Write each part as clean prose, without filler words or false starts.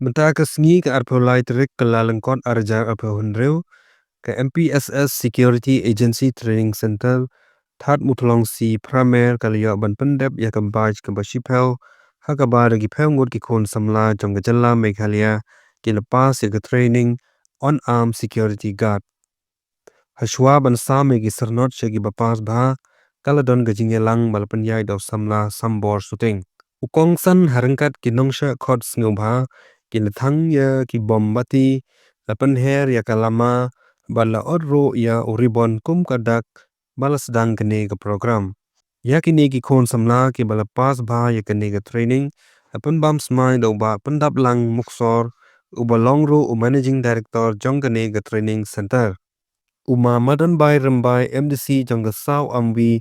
Menta ke sengi ke arpolai terik ke lalengkot arja arpahunreu ke MPSS Security Agency Training Center That mutlong si pramer kaliya ban pendep ya ke baj ke basipel ha ke ba gi pengut ki kon samla jong ke jalla Meghalaya ki lepas ya ke training on armed security guard hashwa ban same gi sernot she gi bapas bha kaladon ke jingelang bal penyai daw samla sambor shooting ukong san harangkat ki nongsha khot snubha ki lethang ya ki bombati lapan her ya kalama bala odro ya uribon kum kadak balas sedang kene ke program ya kini ki kon samla ki bala pas bha ya kene ke training apan bam smai do ba pendap lang muksor ubalongro managing director jong kene ke training center Uma Madan Bai Rambai MDC jangga Sau Ambi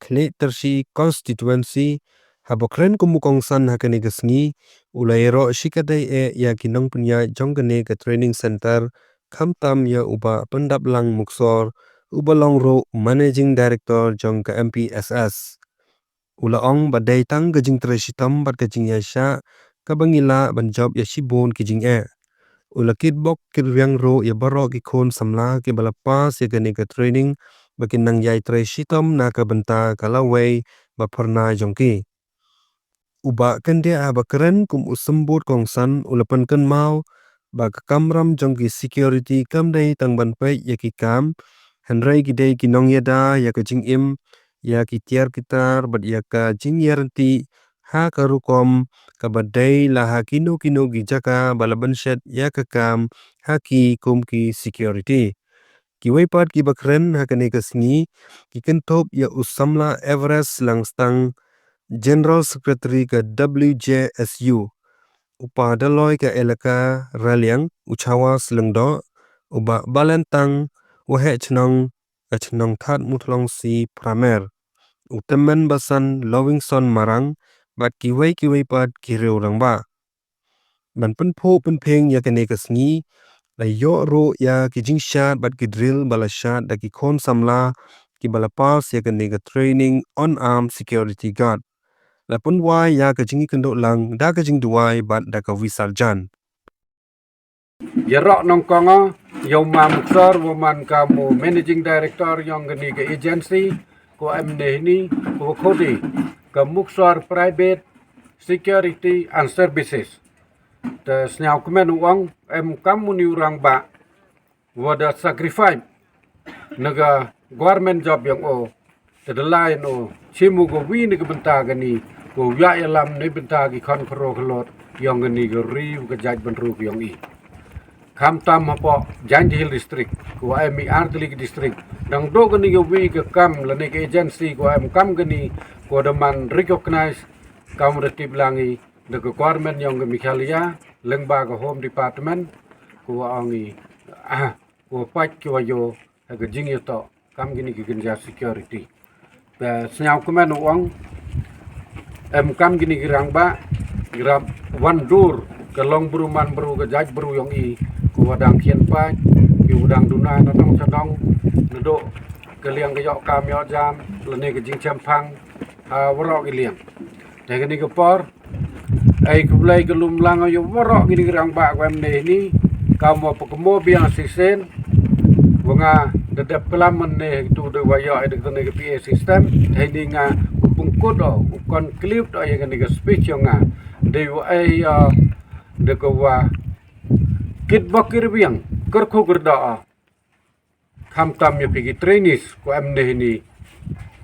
Kle Tersi Constituency Habokren kumukong san hakane kesni ulairo shikadai ya kinong punya jonggane ke training center kamtam ya uba pendap lang muksor ubalongro managing director jong ke MPSS ulaong badai tang gejing tresitam bat gejing ya sha kabangila banjob ya shibon kijing ulakit bok kirwiang ro ya barok ki kon samla ki balapas ya gane ka training bakin nang yai tre shitom na ka benta kalawai ba pharna jongki uba kan dia ba keren kum usembut kongsan ulapan kan mau ba kamram jongki security kam dai tang ban pai ya ki kam hanrai ki dai ki nong yada ya ka jing im ya ki tiar kitar bat ya ka jing yarti ha karukom kabadai laha kino kino gijaka balaban shet ya kakam haki kumki security kiwaipat ki bakren hakane kasngi ki kentop ya usamla Everest langstang General Secretary ke WJSU upa daloi ke elaka raliang uchawa selengdo uba balentang wahe chnong that mutlong si pramer utemen basan Lowingson marang bat kiwai pat kireu rangba ban penpo penpeng ya kene kasngi la yo ro ya ki jingshat bat ki drill bala shat da ki kon samla ki bala pas ya kene ka training on armed security guard la pun wai ya ka jingi kendo lang da ka jing duai bat da ka wisarjan Yerok nongkongo yoma muksor woman kamu managing director yang geni ke agency ko amne ini ko khodi ke muksor private security and services te snyau kemen uang kamu ni urang ba wada sacrifice naga government job yang te lain chimu go wi ni ke benta gani ko ya yalam ni benta ki kon kro klot yang geni ke riu ke jaj benru yang i Kamtam apa Janji Hill District ko mi Artlik District dang do gani go wi ke kam lani ke agency ko kam gani ko daman recognize kam retib langi de government yang ke Meghalaya lengba ke home department ko angi ko pat ko yo ke jing to kam gini ke genja security ba senyau kemen uang kam gini girang ba grab one door ke long beruman beru ke jaj beru yang i wadang kian pai ki wadang duna natong sadong nedok ke liang ke yok kam yo jam lene ke jing champang warok ke liang dan ke ni ke por ai ku blai ke lum lang yo warok gini gerang ba kwem ni kamu pekemo biang sisen wanga dedap kelaman ne tu de wayo ai de ke PA system ai ni nga pungkut do ukon clip do yang ke speech yo nga de ai de ko wa kit bakir biang kerku gerda kam tam ya pigi trainees ko amne ni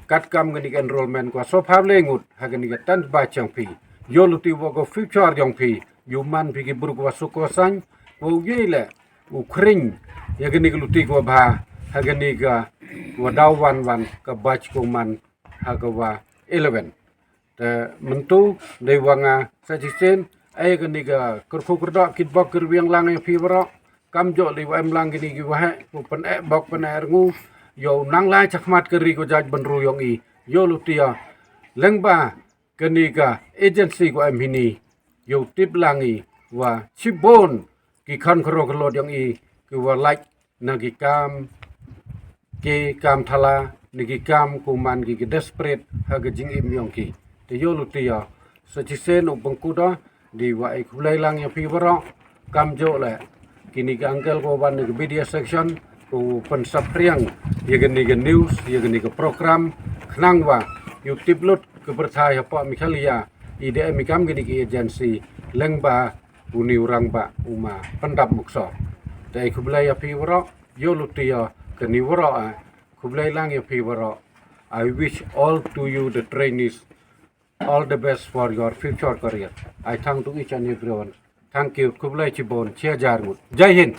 kat kam ngani enrollment ko so phable ngut hagani ga tan ba chang pi yo luti wo go future jong pi yuman pigi buru ko suko sang wo yele ukring ya gani luti ko ba hagani ga wadaw wan ka batch ko man hagawa 11 te mentu de wanga sajisen ai gani ga kerku gerda kit bakir biang lang ya pi bro kam jo li wam lang gini gi wahe ku pen bok pen ngu yo nang lai chakmat keri ko jaj benru yong i yo lutia lengba keni ka agency ko am hini yo tip langi wa chibon ki khan khro khlo yong i ki wa like na ki kam thala ni ki kam kuman ki desperate ha ga jing im yong ki te yo lutia so chisen ubang kuda di wa ai khulai lang ya pi baro kamjo le kini ke angkel ko ban ke media section ko pensapriang ye geni ke news ye geni ke program khnang wa YouTube lut ke berthai apa mikhalia ide mikam geni ke agency lengba uni urang ba uma pendap mukso dai kublai api woro yo lutia ke ni woro kublai lang api woro. I wish all to you the trainees all the best for your future career. I thank to each and everyone. Thank you. Kublai Chibon. Chia Jarmut. Jai Hind.